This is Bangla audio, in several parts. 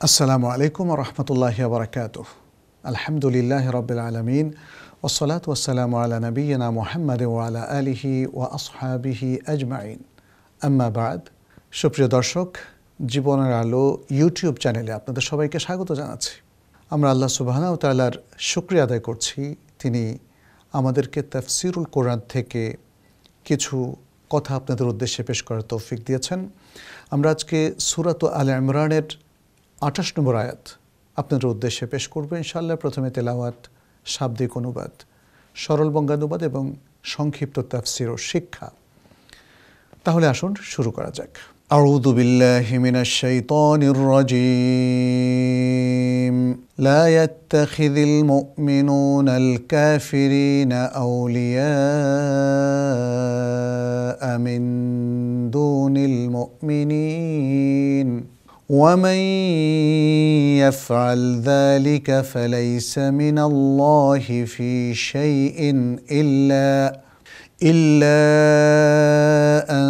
আসসালামু আলাইকুম ওয়া রাহমাতুল্লাহি ওয়া বারাকাতুহু। আলহামদুলিল্লাহি রাব্বিল আলামিন ওয়াসসালাতু ওয়াসসালামু আলা নাবিয়্যিনা মুহাম্মাদিন ওয়া আলা আলিহি ওয়া আসহাবিহি আজমাইন। আম্মা বা'দ। সুপ্রিয় দর্শক, জীবনের আলো ইউটিউব চ্যানেলে আপনাদের সবাইকে স্বাগত জানাচ্ছি। আমরা আল্লাহ সুবহানাহু ওয়া তাআলার শুকরিয়া আদায় করছি, তিনি আমাদেরকে তাফসীরুল কোরআন থেকে কিছু কথা আপনাদের উদ্দেশ্যে পেশ করার তৌফিক দিয়েছেন। আমরা আজকে সূরা আলে ইমরানের ২৮ নম্বর আয়াত আপনাদের উদ্দেশ্যে পেশ করব ইনশাআল্লাহ। প্রথমে তেলাওয়াত, শাব্দিক অনুবাদ, সরল বঙ্গানুবাদ এবং সংক্ষিপ্ত তাফসীর ও শিক্ষা। তাহলে আসুন শুরু করা যাক। আউযু বিল্লাহি মিনাশ শাইতানির রাজীম। লা ইয়াত্তাখিযুল মুমিনুনাল কাফিরিনা আউলিয়া মিন দুনিল মুমিনিন ومن يفعل ذلك فليس من الله في شيء إلا أن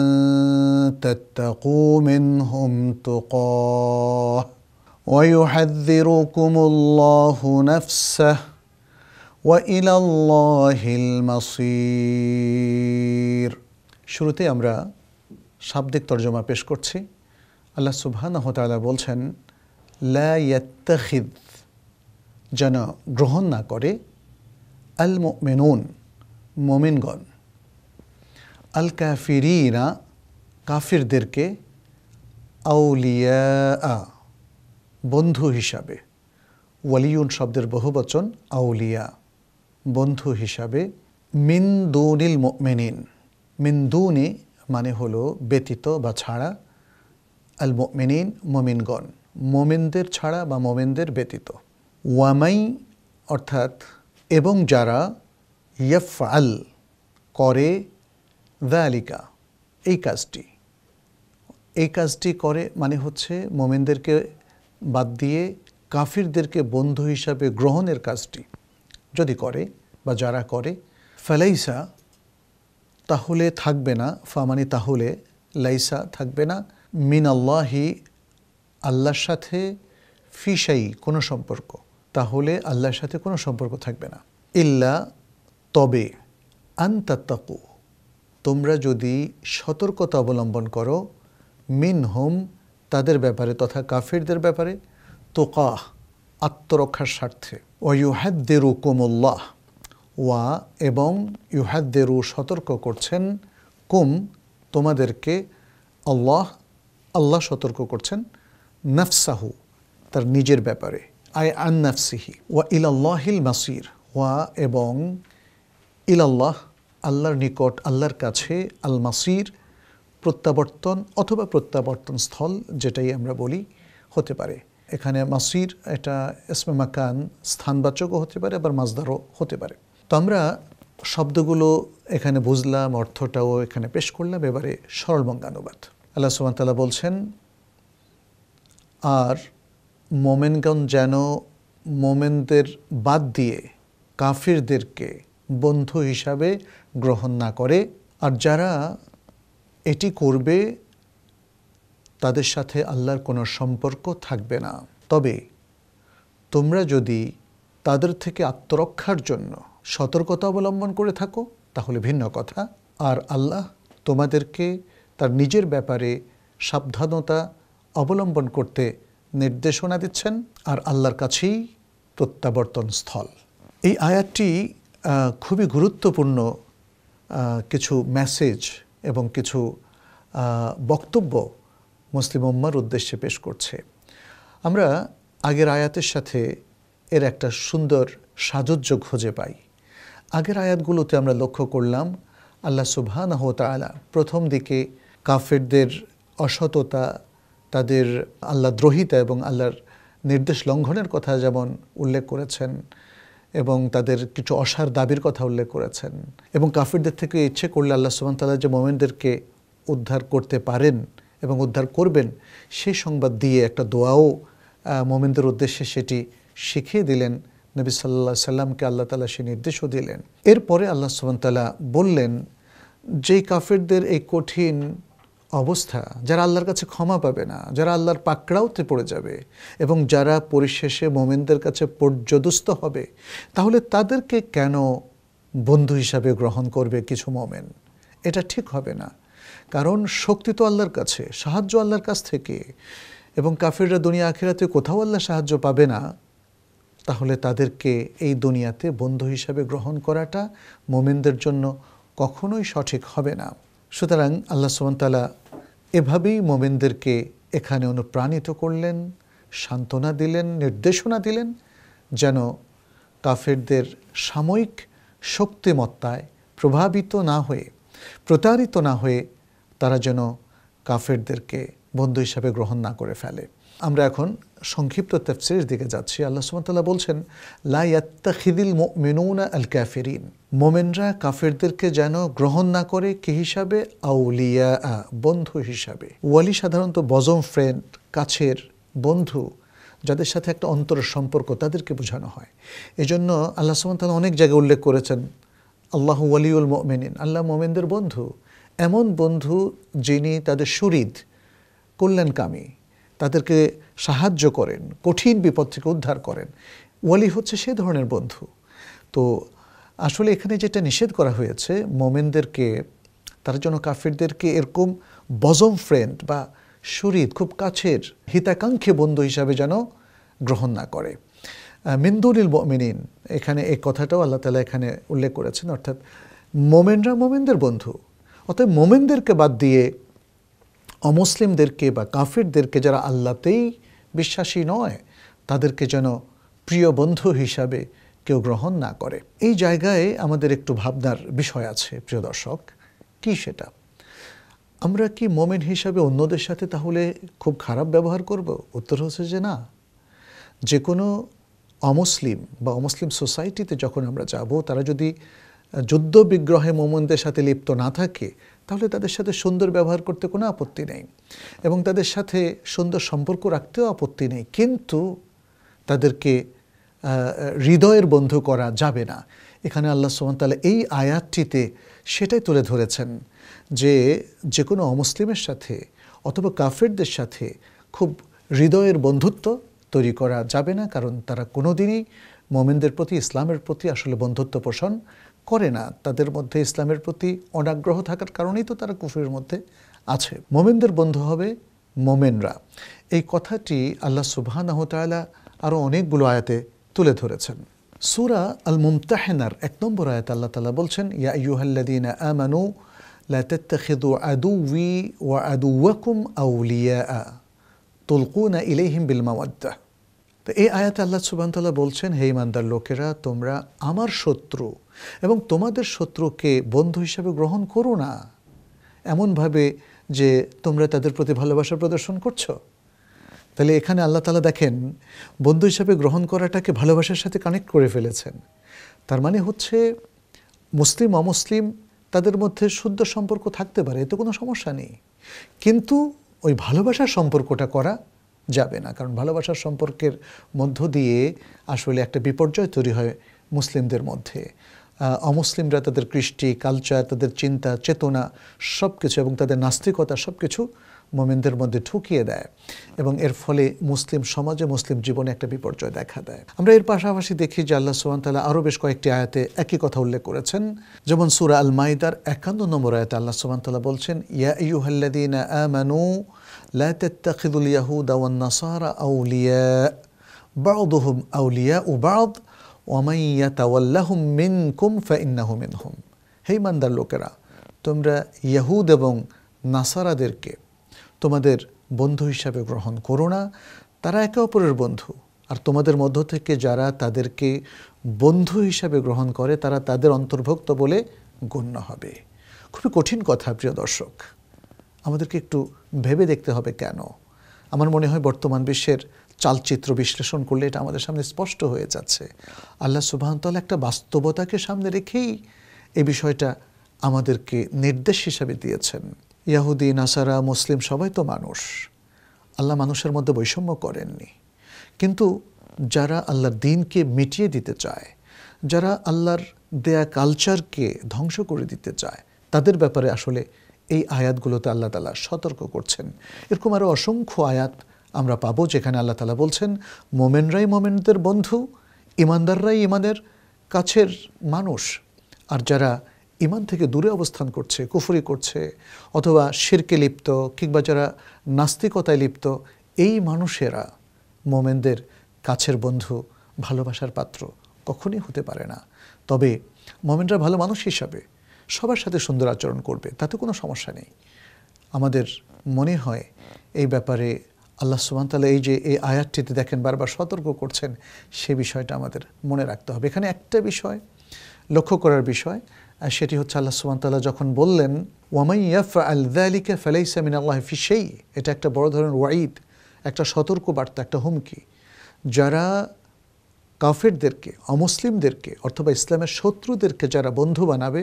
تتقوا منهم تقاه ويحذركم الله نفسه وإلى الله المصير। শুরুতে আমরা শাব্দিক তরজমা পেশ করছি। আল্লাহ সুবহানাহু ওয়া তাআলা বলছেন, লা ইয়াত্তাখিদ, যেন গ্রহণ না করে, আল মুমিনুন, মুমিনগণ, আল কাফিরিনা, কাফিরদেরকে, আউলিয়া, বন্ধু হিসাবে। ওয়ালিউন শব্দের বহুবচন আউলিয়া, বন্ধু হিসাবে। মিন দুনিল মুমিনিন, মিন দুনি মানে হলো ব্যতীত বা ছাড়া, আল মুমিনিন, মুমিনগণ, মুমিনদের ছাড়া বা মুমিনদের ব্যতীত। ওয়ামাই অর্থাৎ এবং যারা, ইয়াফআল করে, যালিকা এই কাজটি করে মানে হচ্ছে মুমিনদেরকে বাদ দিয়ে কাফিরদেরকে বন্ধু হিসাবে গ্রহণের কাজটি যদি করে বা যারা করে, ফালাইসা তাহলে থাকবে না, ফামানি তাহলে, লাইসা থাকবে না, মিন আল্লাহি আল্লাহর সাথে, ফিশাই কোনো সম্পর্ক, তাহলে আল্লাহর সাথে কোনো সম্পর্ক থাকবে না। ইল্লা তবে, আনতাত্তাকু তোমরা যদি সতর্কতা অবলম্বন করো, মিনহুম তাদের ব্যাপারে তথা কাফিরদের ব্যাপারে, তুকাহ আত্মরক্ষার স্বার্থে, ওয়া ইউহাদ্দিরুকুমুল্লাহ, ওয়া এবং ইউহাদ্দিরু সতর্ক করছেন, কুম তোমাদেরকে, আল্লাহ সতর্ক করছেন, নাফসাহু তার নিজের ব্যাপারে, আই আন নাফসিহি, ওয়া ইলাল্লাহিল মাসির, ওয়া এবং ইলাল্লাহ আল্লাহর নিকট, আল্লাহর কাছে, আল মাসির প্রত্যাবর্তন অথবা প্রত্যাবর্তন স্থল যেটাই আমরা বলি হতে পারে। এখানে মাসির এটা ইসমে মাকান স্থানবাচকও হতে পারে, আবার মাজদারও হতে পারে। তো আমরা শব্দগুলো এখানে বুঝলাম, অর্থটাও এখানে পেশ করলাম। এবারে সরল বঙ্গানুবাদ। আল্লাহ সুবহানাহু ওয়া তাআলা বলছেন, আর মোমেনগণ যেন মোমেনদের বাদ দিয়ে কাফিরদেরকে বন্ধু হিসাবে গ্রহণ না করে, আর যারা এটি করবে তাদের সাথে আল্লাহর কোনো সম্পর্ক থাকবে না। তবে তোমরা যদি তাদের থেকে আত্মরক্ষার জন্য সতর্কতা অবলম্বন করে থাকো তাহলে ভিন্ন কথা। আর আল্লাহ তোমাদেরকে তার নিজের ব্যাপারে সাবধানতা অবলম্বন করতে নির্দেশনা দিচ্ছেন, আর আল্লাহর কাছেই প্রত্যাবর্তন স্থল। এই আয়াতটি খুবই গুরুত্বপূর্ণ কিছু মেসেজ এবং কিছু বক্তব্য মুসলিম উম্মার উদ্দেশ্যে পেশ করছে। আমরা আগের আয়াতের সাথে এর একটা সুন্দর সাযুজ্য খুঁজে পাই। আগের আয়াতগুলোতে আমরা লক্ষ্য করলাম আল্লাহ সুবহানাহু ওয়া তাআলা প্রথম দিকে কাফেরদের অসততা, তাদের আল্লাহ দ্রোহিতা এবং আল্লাহর নির্দেশ লঙ্ঘনের কথা যেমন উল্লেখ করেছেন, এবং তাদের কিছু অসার দাবির কথা উল্লেখ করেছেন, এবং কাফিরদের থেকে ইচ্ছে করলে আল্লাহ সুবহানাহু ওয়া তাআলা যে মুমিনদেরকে উদ্ধার করতে পারেন এবং উদ্ধার করবেন সেই সংবাদ দিয়ে একটা দোয়াও মুমিনদের উদ্দেশ্যে সেটি শিখিয়ে দিলেন। নবী সাল্লাল্লাহু আলাইহি সাল্লামকে আল্লাহ তাআলা সেই নির্দেশও দিলেন। এরপরে আল্লাহ সুবহানাহু ওয়া তাআলা বললেন, যেই কাফিরদের এই কঠিন অবস্থা, যারা আল্লাহর কাছে ক্ষমা পাবে না, যারা আল্লাহর পাকড়াওতে পড়ে যাবে এবং যারা পরিশেষে মোমেনদের কাছে পর্যদস্ত হবে, তাহলে তাদেরকে কেন বন্ধু হিসাবে গ্রহণ করবে কিছু মোমেন? এটা ঠিক হবে না। কারণ শক্তি তো আল্লাহর কাছে, সাহায্য আল্লাহর কাছ থেকে, এবং কাফিররা দুনিয়া আখিরাতে কোথাও আল্লাহ সাহায্য পাবে না। তাহলে তাদেরকে এই দুনিয়াতে বন্ধু হিসাবে গ্রহণ করাটা মোমেনদের জন্য কখনোই সঠিক হবে না। সুতরাং আল্লাহ সুবহানাহু ওয়া তাআলা এভাবেই মোমেনদেরকে এখানে অনুপ্রাণিত করলেন, সান্ত্বনা দিলেন, নির্দেশনা দিলেন, যেন কাফেরদের সাময়িক শক্তিমত্তায় প্রভাবিত না হয়ে, প্রতারিত না হয়ে তারা যেন কাফেরদেরকে বন্ধু হিসাবে গ্রহণ না করে ফেলে। আমরা এখন সংক্ষিপ্ত তাফসীরের দিকে যাচ্ছি। আল্লাহ সুবহানাহু ওয়া তাআলা বলছেন, লা ইয়াত্তাখিযুল মুমিনুনা আল কাফিরিন, মোমেনরা কাফেরদেরকে যেন গ্রহণ না করে কি হিসাবে? আউলিয়া, বন্ধু হিসাবে। ওয়ালি সাধারণত বজম ফ্রেন্ড, কাছের বন্ধু, যাদের সাথে একটা অন্তরের সম্পর্ক, তাদেরকে বোঝানো হয়। এজন্য আল্লাহ সুবহানাহু ওয়া তাআলা অনেক জায়গায় উল্লেখ করেছেন, আল্লাহু ওয়ালিউল মুমিনিন, আল্লাহ মোমেনদের বন্ধু, এমন বন্ধু যিনি তাদের সুরিদ, কল্যাণকামী, তাদেরকে সাহায্য করেন, কঠিন বিপদ থেকে উদ্ধার করেন। ওয়ালি হচ্ছে সে ধরনের বন্ধু। তো আসলে এখানে যেটা নিষেধ করা হয়েছে, মোমেনদেরকে, তার জন্য কাফিরদেরকে এরকম বজম ফ্রেন্ড বা সুরিদ, খুব কাছের হিতাকাঙ্ক্ষী বন্ধু হিসাবে যেন গ্রহণ না করে। মিন দুনিল মুমিনিন, এখানে এই কথাটাও আল্লাহ তাআলা এখানে উল্লেখ করেছেন, অর্থাৎ মোমেনরা মোমেনদের বন্ধু। অতএব মোমেনদেরকে বাদ দিয়ে অমুসলিমদেরকে বা কাফিরদেরকে, যারা আল্লাহতেই বিশ্বাসী নয়, তাদেরকে যেন প্রিয় বন্ধু হিসাবে কেউ গ্রহণ না করে। এই জায়গায় আমাদের একটু ভাবনার বিষয় আছে প্রিয় দর্শক। কি সেটা? আমরা কি মোমেন হিসাবে অন্যদের সাথে তাহলে খুব খারাপ ব্যবহার করব? উত্তর হচ্ছে যে না। যে কোনো অমুসলিম বা অমুসলিম সোসাইটিতে যখন আমরা যাব, তারা যদি যুদ্ধ বিগ্রহে মোমেনদের সাথে লিপ্ত না থাকে, তাহলে তাদের সাথে সুন্দর ব্যবহার করতে কোনো আপত্তি নেই এবং তাদের সাথে সুন্দর সম্পর্ক রাখতেও আপত্তি নেই। কিন্তু তাদেরকে হৃদয়ের বন্ধু করা যাবে না। এখানে আল্লাহ সুবহানাহু ওয়া তাআলা এই আয়াতটিতে সেটাই তুলে ধরেছেন যে যে কোনো অমুসলিমের সাথে অথবা কাফেরদের সাথে খুব হৃদয়ের বন্ধুত্ব তৈরি করা যাবে না, কারণ তারা কোনোদিনই মোমেনদের প্রতি, ইসলামের প্রতি আসলে বন্ধুত্ব পোষণ করে না। তাদের মধ্যে ইসলামের প্রতি অনাগ্রহ থাকার কারণেই তো তারা কুফরের মধ্যে আছে। মোমেনদের বন্ধু হবে মোমেনরা। এই কথাটি আল্লাহ সুবহানাহু ওয়া তাআলা আরও অনেকগুলো আয়াতে তুলে ধরেছেন। সূরা আল মুমতাহিনার 1 নম্বর আয়াতে আল্লাহ তাআলা বলছেন, ইয়া আইয়ুহাল্লাযীনা আমানু লা তাত্তাখিযু আদুওয়ি ওয়া আদুওয়াকুম আউলিয়া তুলকুনা ইলাইহিম বিল মাওয়াদ্দাহ। তো এই আয়াতে আল্লাহ সুবহানাহু ওয়া তাআলা বলছেন, হে ঈমানদার লোকেরা, তোমরা আমার শত্রু এবং তোমাদের শত্রুকে বন্ধু হিসাবে গ্রহণ করো না এমনভাবে যে তোমরা তাদের প্রতি ভালোবাসা প্রদর্শন করছো। তাহলে এখানে আল্লাহ তাআলা দেখেন, বন্ধু হিসাবে গ্রহণ করাটাকে ভালোবাসার সাথে কানেক্ট করে ফেলেছেন। তার মানে হচ্ছে মুসলিম অমুসলিম তাদের মধ্যে শুদ্ধ সম্পর্ক থাকতে পারে, এতে কোনো সমস্যা নেই, কিন্তু ওই ভালোবাসার সম্পর্কটা করা যাবে না। কারণ ভালোবাসার সম্পর্কের মধ্য দিয়ে আসলে একটা বিপর্যয় তৈরি হয় মুসলিমদের মধ্যে। অমুসলিমরা তাদের কৃষ্টি, কালচার, তাদের চিন্তা চেতনা সব কিছু এবং তাদের নাস্তিকতা সব কিছু মোমেনদের মধ্যে ঠুকিয়ে দেয় এবং এর ফলে মুসলিম সমাজে, মুসলিম জীবনে একটা বিপর্যয় দেখা দেয়। আমরা এর পাশাপাশি দেখি যে আল্লাহ সুবহানাহু ওয়া তাআলা আরও বেশ কয়েকটি আয়াতে একই কথা উল্লেখ করেছেন। যেমন সূরা আল মাইদার 51 নম্বর আয়াতে আল্লাহ সুবহানাহু ওয়া তাআলা বলছেন, ইয়া আইয়ুহাল্লাযীনা আমানু লা তাত্তাখিযুল ইয়াহুদা ওয়ান নাসারা আউলিয়া বা'দুহুম আউলিয়াউ বা'দ ওয়া মান ইয়াতাওয়াল্লাহুম মিনকুম ফাইন্নাহু মিনহুম। হে ঈমানদার লোকেরা, তোমরা ইহুদ এবং নাসারাদেরকে তোমাদের বন্ধু হিসাবে গ্রহণ করো না, তারা একে অপরের বন্ধু, আর তোমাদের মধ্য থেকে যারা তাদেরকে বন্ধু হিসাবে গ্রহণ করে তারা তাদের অন্তর্ভুক্ত বলে গণ্য হবে। খুবই কঠিন কথা প্রিয় দর্শক, আমাদেরকে একটু ভেবে দেখতে হবে কেন। আমার মনে হয় বর্তমান বিশ্বের চালচিত্র বিশ্লেষণ করলে এটা আমাদের সামনে স্পষ্ট হয়ে যাচ্ছে। আল্লাহ সুবহানাহু ওয়া তাআলা একটা বাস্তবতাকে সামনে রেখেই এই বিষয়টা আমাদেরকে নির্দেশ হিসাবে দিয়েছেন। ইহুদি, নাসারা, মুসলিম সবাই তো মানুষ, আল্লাহ মানুষের মধ্যে বৈষম্য করেননি। কিন্তু যারা আল্লাহর দ্বীনকে মিটিয়ে দিতে চায়, যারা আল্লাহর দেয়া কালচারকে ধ্বংস করে দিতে চায়, তাদের ব্যাপারে আসলে এই আয়াতগুলোতে আল্লাহ তাআলা সতর্ক করছেন। এরকম আরও অসংখ্য আয়াত আমরা পাবো যেখানে আল্লাহ তাআলা বলছেন মোমেনরাই মোমেনদের বন্ধু, ইমানদাররাই ইমানের কাছের মানুষ। আর যারা ইমান থেকে দূরে অবস্থান করছে, কুফরি করছে অথবা শিরকে লিপ্ত কিংবা যারা নাস্তিকতায় লিপ্ত, এই মানুষেরা মোমেনদের কাছের বন্ধু, ভালোবাসার পাত্র কখনই হতে পারে না। তবে মোমেনরা ভালো মানুষ হিসাবে সবার সাথে সুন্দর আচরণ করবে, তাতে কোনো সমস্যা নেই। আমাদের মনে হয় এই ব্যাপারে আল্লাহ সুবহানাহু ওয়া তাআলা এই যে এই আয়াতটিতে দেখেন বারবার সতর্ক করছেন, সে বিষয়টা আমাদের মনে রাখতে হবে। এখানে একটা বিষয় লক্ষ্য করার বিষয়, আর সেটি হচ্ছে আল্লাহ সুবহানাহু ওয়া তাআলা যখন বললেন ওয়ামান ইয়াফআল যালিকা ফালাইসা মিনাল্লাহি ফি শাই, এটা একটা বড় ধরনের ওয়াঈদ, একটা সতর্ক বার্তা, একটা হুমকি। যারা কাফেরদেরকে, অমুসলিমদেরকে অথবা ইসলামের শত্রুদেরকে যারা বন্ধু বানাবে,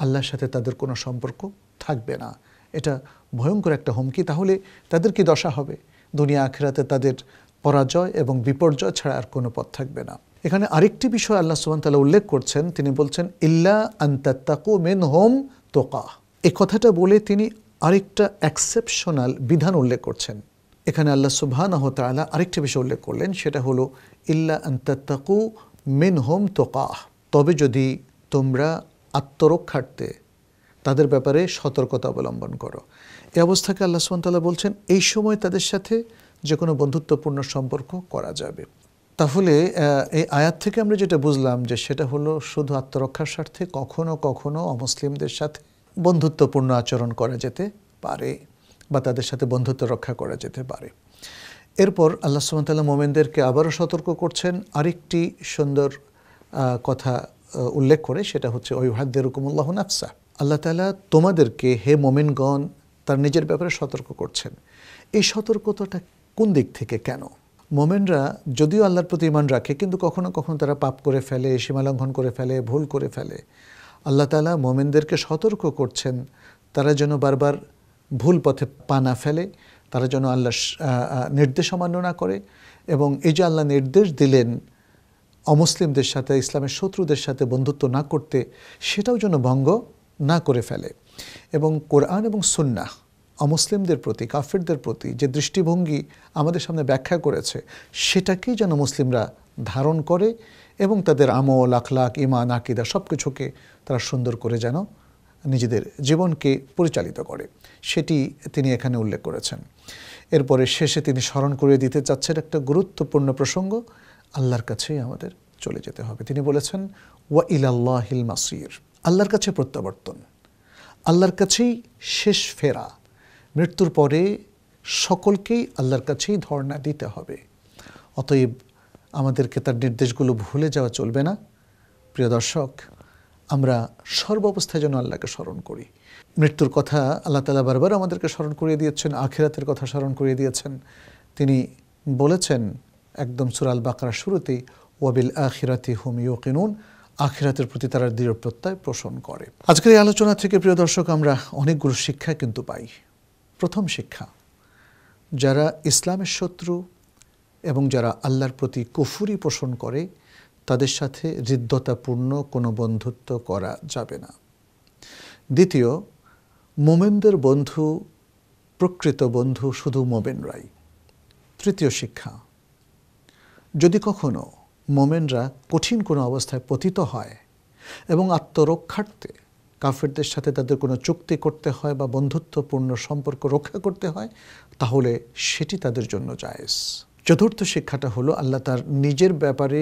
আল্লাহর সাথে তাদের কোনো সম্পর্ক থাকবে না। এটা ভয়ঙ্কর একটা হুমকি। তাহলে তাদের কি দশা হবে? দুনিয়া আখিরাতে তাদের পরাজয় এবং বিপর্যয় ছাড়া আর কোনো পথ থাকবে না। এখানে আরেকটি বিষয় আল্লাহ সুবহানাহু ওয়া তাআলা উল্লেখ করছেন, তিনি বলছেন ইল্লা আন তাত্তাকু মিনহুম তুকা। এই কথাটা বলে তিনি আরেকটা এক্সেপশনাল বিধান উল্লেখ করছেন। এখানে আল্লাহ সুবহানাহু ওয়া তাআলা আরেকটা বিষয় উল্লেখ করলেন, সেটা হলো ইল্লা আন তাত্তাকু মিনহুম তুকা, তবে যদি তোমরা আত্মরক্ষার্থে তাদের ব্যাপারে সতর্কতা অবলম্বন করো। এই অবস্থাকে আল্লাহ সুবহানাহু ওয়া তাআলা বলছেন এই সময় তাদের সাথে যে কোনো বন্ধুত্বপূর্ণ সম্পর্ক করা যাবে। তাহলে এই আয়াত থেকে আমরা যেটা বুঝলাম যে সেটা হলো শুধু আত্মরক্ষার স্বার্থে কখনো কখনো অমুসলিমদের সাথে বন্ধুত্বপূর্ণ আচরণ করা যেতে পারে বা তাদের সাথে বন্ধুত্ব রক্ষা করা যেতে পারে। এরপর আল্লাহ সুবহানাহু ওয়া তাআলা মুমিনদেরকে আবারও সতর্ক করছেন আরেকটি সুন্দর কথা উল্লেখ করে, সেটা হচ্ছে ওয়াইউহাদ্দিরুকুমুল্লাহু নাফসা। আল্লাহ তাআলা তোমাদেরকে হে মুমিনগণ তার নিজের ব্যাপারে সতর্ক করছেন। এই সতর্কতাটা কোন দিক থেকে, কেন? মোমেনরা যদিও আল্লাহর প্রতি ঈমান রাখে, কিন্তু কখনো কখনো তারা পাপ করে ফেলে, সীমালঙ্ঘন করে ফেলে, ভুল করে ফেলে। আল্লাহ তাআলা মোমেনদেরকে সতর্ক করছেন তারা যেন বারবার ভুল পথে পা না ফেলে, তারা যেন আল্লাহর নির্দেশ অমান্য না করে, এবং এই যে আল্লাহ নির্দেশ দিলেন অমুসলিমদের সাথে, ইসলামের শত্রুদের সাথে বন্ধুত্ব না করতে, সেটাও যেন ভঙ্গ না করে ফেলে। এবং কোরআন এবং সুন্নাহ অমুসলিমদের প্রতি, কাফেরদের প্রতি যে দৃষ্টিভঙ্গি আমাদের সামনে ব্যাখ্যা করেছে, সেটাকেই যেন মুসলিমরা ধারণ করে এবং তাদের আমল, আখলাক, ঈমান, আকীদা সব কিছুকে তারা সুন্দর করে যেন নিজেদের জীবনকে পরিচালিত করে, সেটি তিনি এখানে উল্লেখ করেছেন। এরপরে শেষে তিনি স্মরণ করে দিতে চাচ্ছেন একটা গুরুত্বপূর্ণ প্রসঙ্গ, আল্লাহর কাছেই আমাদের চলে যেতে হবে। তিনি বলেছেন ওয়া ইলাল্লাহিল মাসির, আল্লাহর কাছে প্রত্যাবর্তন, আল্লাহর কাছেই শেষ ফেরা। মৃত্যুর পরে সকলকেই আল্লাহর কাছেই ধর্ণা দিতে হবে। অতএব আমাদেরকে তার নির্দেশগুলো ভুলে যাওয়া চলবে না। প্রিয় দর্শক, আমরা সর্বাবস্থায় যেন আল্লাহকে স্মরণ করি। মৃত্যুর কথা আল্লাহ তাআলা বারবার আমাদেরকে স্মরণ করিয়ে দিয়েছেন, আখিরাতের কথা স্মরণ করিয়ে দিয়েছেন। তিনি বলেছেন একদম সূরা আল বাকারার শুরুতেই ওয়াবিল আখিরাতি হুম ইউকিনুন, আখিরাতের প্রতি তারা দৃঢ় প্রত্যয় পোষণ করে। আজকের এই আলোচনা থেকে প্রিয় দর্শক আমরা অনেকগুলো শিক্ষা কিন্তু পাই। প্রথম শিক্ষা, যারা ইসলামের শত্রু এবং যারা আল্লাহর প্রতি কুফরি পোষণ করে তাদের সাথে হৃদ্যতাপূর্ণ কোনো বন্ধুত্ব করা যাবে না। দ্বিতীয়, মোমেনদের বন্ধু, প্রকৃত বন্ধু শুধু মোমেনরাই। তৃতীয় শিক্ষা, যদি কখনো মোমেনরা কঠিন কোনো অবস্থায় পতিত হয় এবং আত্মরক্ষার্থে কাফেরদের সাথে তাদের কোনো চুক্তি করতে হয় বা বন্ধুত্বপূর্ণ সম্পর্ক রক্ষা করতে হয়, তাহলে সেটি তাদের জন্য জায়েজ। চতুর্থ শিক্ষাটা হলো আল্লাহ তার নিজের ব্যাপারে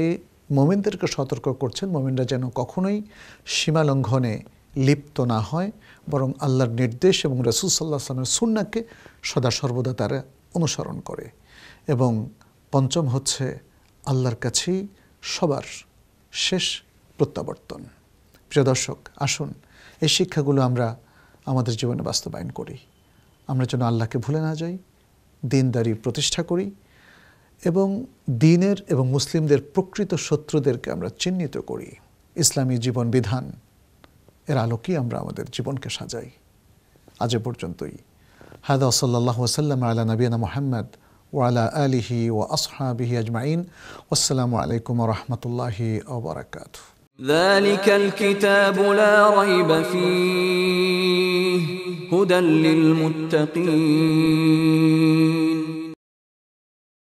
মোমেনদেরকে সতর্ক করছেন, মোমেনরা যেন কখনোই সীমালঙ্ঘনে লিপ্ত না হয়, বরং আল্লাহর নির্দেশ এবং রাসূল সাল্লাল্লাহু আলাইহি ওয়াসাল্লামের সুন্নাহকে সদা সর্বদা তারা অনুসরণ করে। এবং পঞ্চম হচ্ছে আল্লাহর কাছেই সবার শেষ প্রত্যাবর্তন। প্রিয় দর্শক, আসুন এই শিক্ষাগুলো আমরা আমাদের জীবনে বাস্তবায়ন করি। আমরা যেন আল্লাহকে ভুলে না যাই, দ্বীনদারি প্রতিষ্ঠা করি এবং দ্বীনের এবং মুসলিমদের প্রকৃত শত্রুদেরকে আমরা চিহ্নিত করি। ইসলামী জীবন বিধান এর আলোকেই আমরা আমাদের জীবনকে সাজাই। আজ পর্যন্তই। হাদা সাল্লাল্লাহু ওয়াসাল্লাম আলা নবিয়িনা মুহাম্মদ ওয়া আলা আলিহি ওয়া আসহাবিহি আজমাইন। ওয়াসসালামু আলাইকুম ওয়া রাহমাতুল্লাহি ওয়া বারাকাতুহু। ذلك الكتاب لا ريب فيه هدى للمتقين